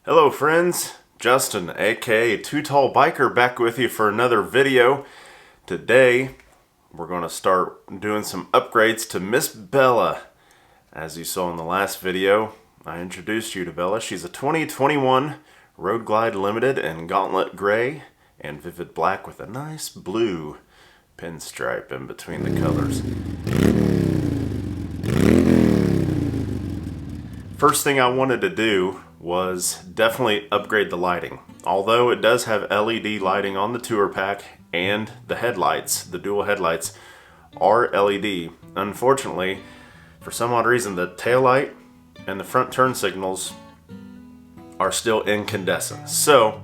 Hello friends, Justin aka Too Tall Biker back with you for another video. Today we're going to start doing some upgrades to Miss Bella. As you saw in the last video, I introduced you to Bella. She's a 2021 Road Glide Limited in Gauntlet Gray and Vivid Black with a nice blue pinstripe in between the colors. First thing I wanted to do was definitely upgrade the lighting. Although it does have LED lighting on the tour pack and the headlights, the dual headlights are LED. Unfortunately, for some odd reason, the taillight and the front turn signals are still incandescent. So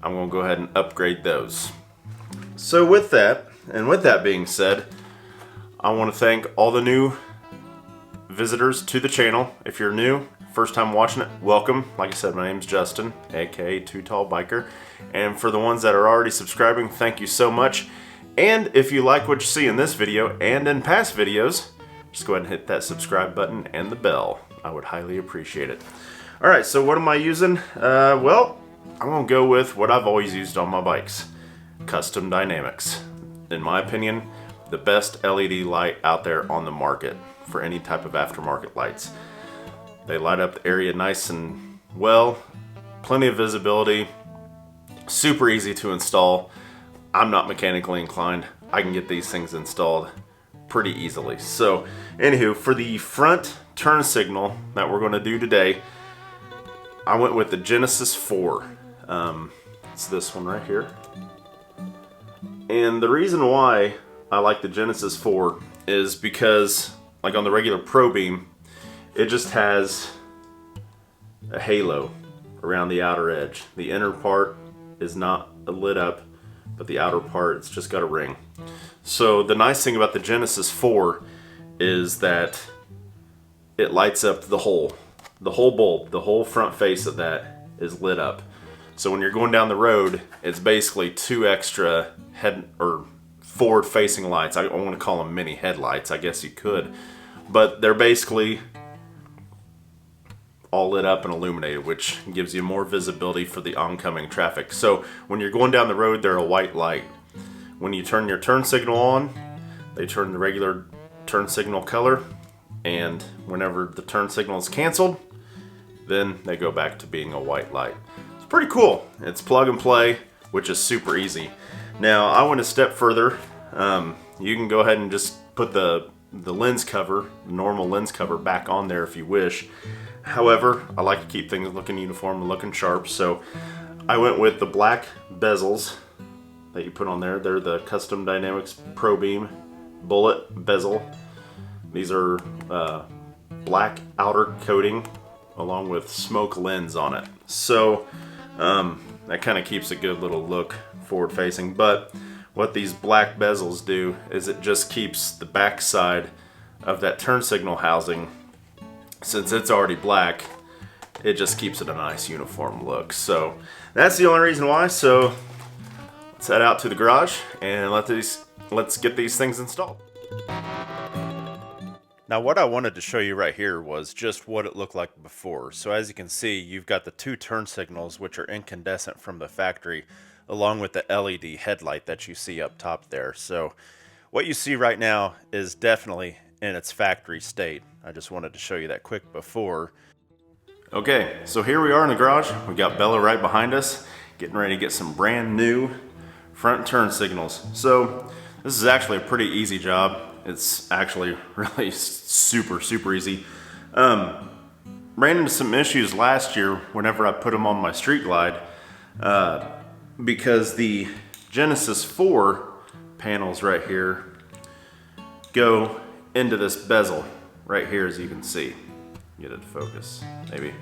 I'm going to go ahead and upgrade those. So with that, and with that being said, I want to thank all the new visitors to the channel. If you're new, first time watching it, welcome. Like I said, my name's Justin, aka Too Tall Biker. And for the ones that are already subscribing, thank you so much. And if you like what you see in this video and in past videos, just go ahead and hit that subscribe button and the bell. I would highly appreciate it. Alright, so what am I using? Well, I'm going to go with what I've always used on my bikes. Custom Dynamics. In my opinion, the best LED light out there on the market for any type of aftermarket lights. They light up the area nice and well, plenty of visibility, super easy to install. I'm not mechanically inclined. I can get these things installed pretty easily. So anywho, for the front turn signal that we're going to do today, I went with the Genesis 4. It's this one right here. And the reason why I like the Genesis 4 is because, like on the regular Pro Beam, it just has a halo around the outer edge. The inner part is not lit up, but the outer part, it's just got a ring. So the nice thing about the Genesis 4 is that it lights up the whole bulb, the whole front face of that is lit up. So when you're going down the road, it's basically two extra head or forward facing lights. I want to call them mini headlights, I guess you could. But they're basically all lit up and illuminated, which gives you more visibility for the oncoming traffic. So when you're going down the road, they're a white light. When you turn your turn signal on, they turn the regular turn signal color, and whenever the turn signal is canceled, then they go back to being a white light. It's pretty cool. It's plug and play, which is super easy. Now I went a step further. You can go ahead and just put the lens cover, the normal lens cover, back on there if you wish. However, I like to keep things looking uniform and looking sharp, so I went with the black bezels that you put on there. They're the Custom Dynamics Pro Beam Bullet Bezel. These are black outer coating along with smoke lens on it. So that kind of keeps a good little look forward facing. But what these black bezels do is it just keeps the back side of that turn signal housing, since it's already black, it just keeps it a nice uniform look. So that's the only reason why. So let's head out to the garage and let's get these things installed. Now what I wanted to show you right here was just what it looked like before. So as you can see, you've got the two turn signals which are incandescent from the factory, along with the LED headlight that you see up top there. So what you see right now is definitely in its factory state. I just wanted to show you that quick before. Okay, so here we are in the garage. We got Bella right behind us, getting ready to get some brand new front turn signals. So this is actually a pretty easy job. It's actually really super easy. Ran into some issues last year whenever I put them on my Street Glide, because the Genesis 4 panels right here go into this bezel right here, as you can see. Get it to focus, maybe.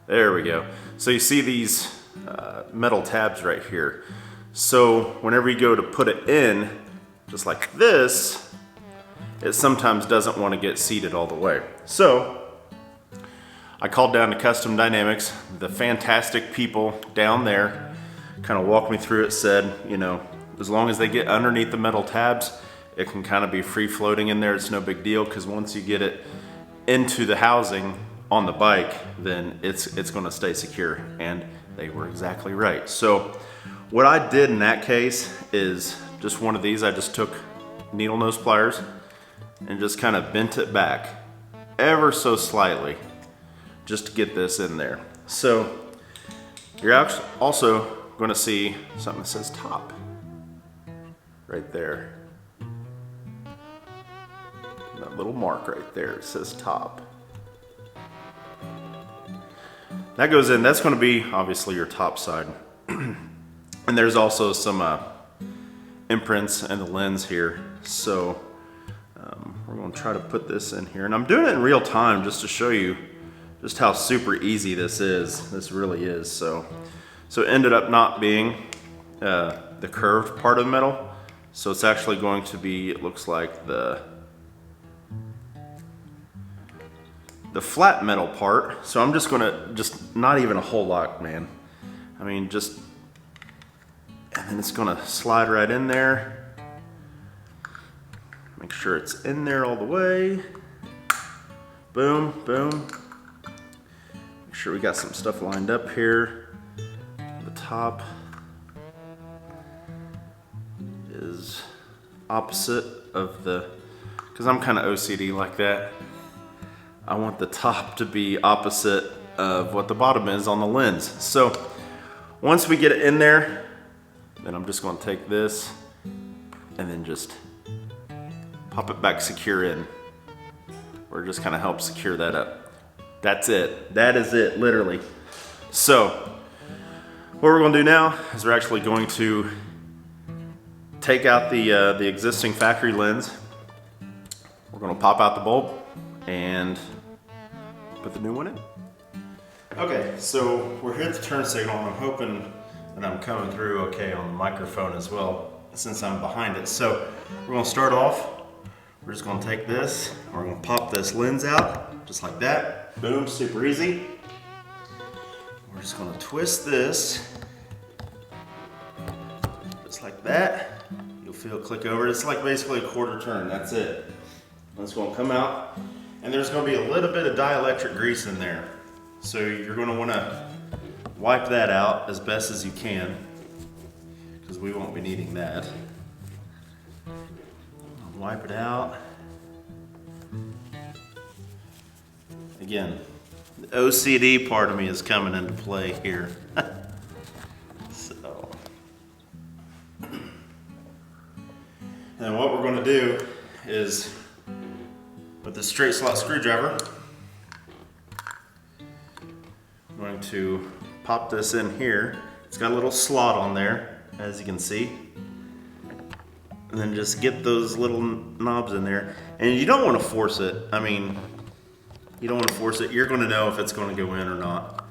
There we go. So you see these metal tabs right here. So whenever you go to put it in, just like this, it sometimes doesn't want to get seated all the way. So I called down to Custom Dynamics. The fantastic people down there kind of walked me through it, said, you know, as long as they get underneath the metal tabs, it can kind of be free floating in there. It's no big deal, because once you get it into the housing on the bike, then it's going to stay secure. And they were exactly right. So what I did in that case is just one of these. I just took needle nose pliers and just kind of bent it back ever so slightly just to get this in there. So you're also going to see something that says top right there. That little mark right there, it says top. That goes in, that's going to be obviously your top side. And there's also some imprints in the lens here. So we're going to try to put this in here. And I'm doing it in real time just to show you just how super easy this is. This really is. So it ended up not being the curved part of the metal. So it's actually going to be, it looks like the flat metal part. So I'm just gonna, not even a whole lot, man. I mean, just, and then it's gonna slide right in there. Make sure it's in there all the way. Boom, boom. Make sure we got some stuff lined up here. The top is opposite of the, because I'm kind of OCD like that. I want the top to be opposite of what the bottom is on the lens. So once we get it in there, then I'm just going to take this and then just pop it back secure in, or just kind of help secure that up. That's it. That is it, literally. So what we're going to do now is we're actually going to take out the existing factory lens. We're going to pop out the bulb and put the new one in. Okay, so we're hit the turn signal, and I'm hoping that I'm coming through okay on the microphone as well, since I'm behind it. So we're gonna start off, we're just gonna take this, and we're gonna pop this lens out, just like that. Boom, super easy. We're just gonna twist this, just like that. You'll feel it click over. It's like basically a quarter turn, that's it. It's gonna come out, and there's gonna be a little bit of dielectric grease in there. So you're gonna wanna wipe that out as best as you can, because we won't be needing that. Wipe it out. Again, the OCD part of me is coming into play here. So, and what we're gonna do is, with the straight slot screwdriver, I'm going to pop this in here. It's got a little slot on there, as you can see. And then just get those little knobs in there. And you don't want to force it. I mean, you don't want to force it. You're going to know if it's going to go in or not.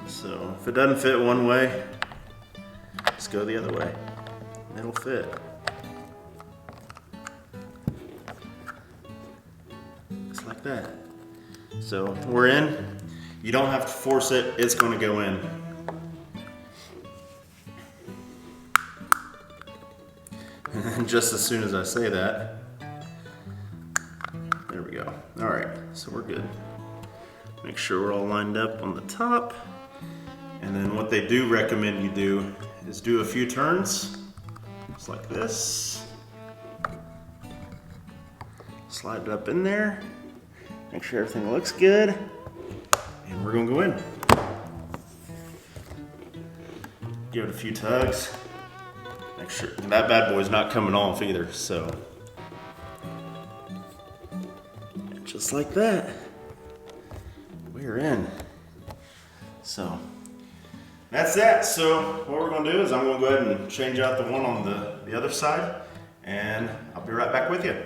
So if it doesn't fit one way, just go the other way. It'll fit. Just like that. So we're in. You don't have to force it, it's going to go in. And just as soon as I say that, there we go. All right, so we're good. Make sure we're all lined up on the top. And then what they do recommend you do is do a few turns, just like this. Slide it up in there. Make sure everything looks good. And we're gonna go in. Give it a few tugs. Make sure that bad boy's not coming off either, so. And just like that, we're in. So, that's that. So what we're gonna do is I'm gonna go ahead and change out the one on the other side, and I'll be right back with you.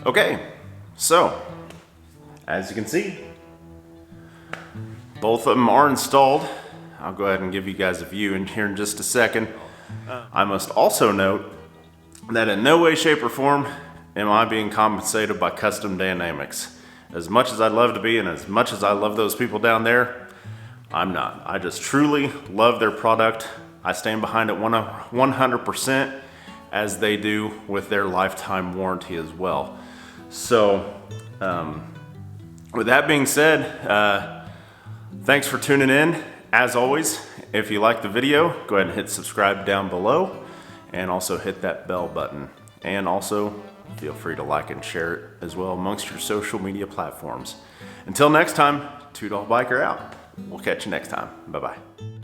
Okay, so, as you can see, both of them are installed. I'll go ahead and give you guys a view in here in just a second. I must also note that in no way, shape, or form am I being compensated by Custom Dynamics. As much as I'd love to be, and as much as I love those people down there, I'm not. I just truly love their product. I stand behind it 100%, as they do with their lifetime warranty as well. So, with that being said, thanks for tuning in. As always, if you like the video, go ahead and hit subscribe down below and also hit that bell button. And also feel free to like and share it as well amongst your social media platforms. Until next time, Two Dog Biker out. We'll catch you next time. Bye-bye.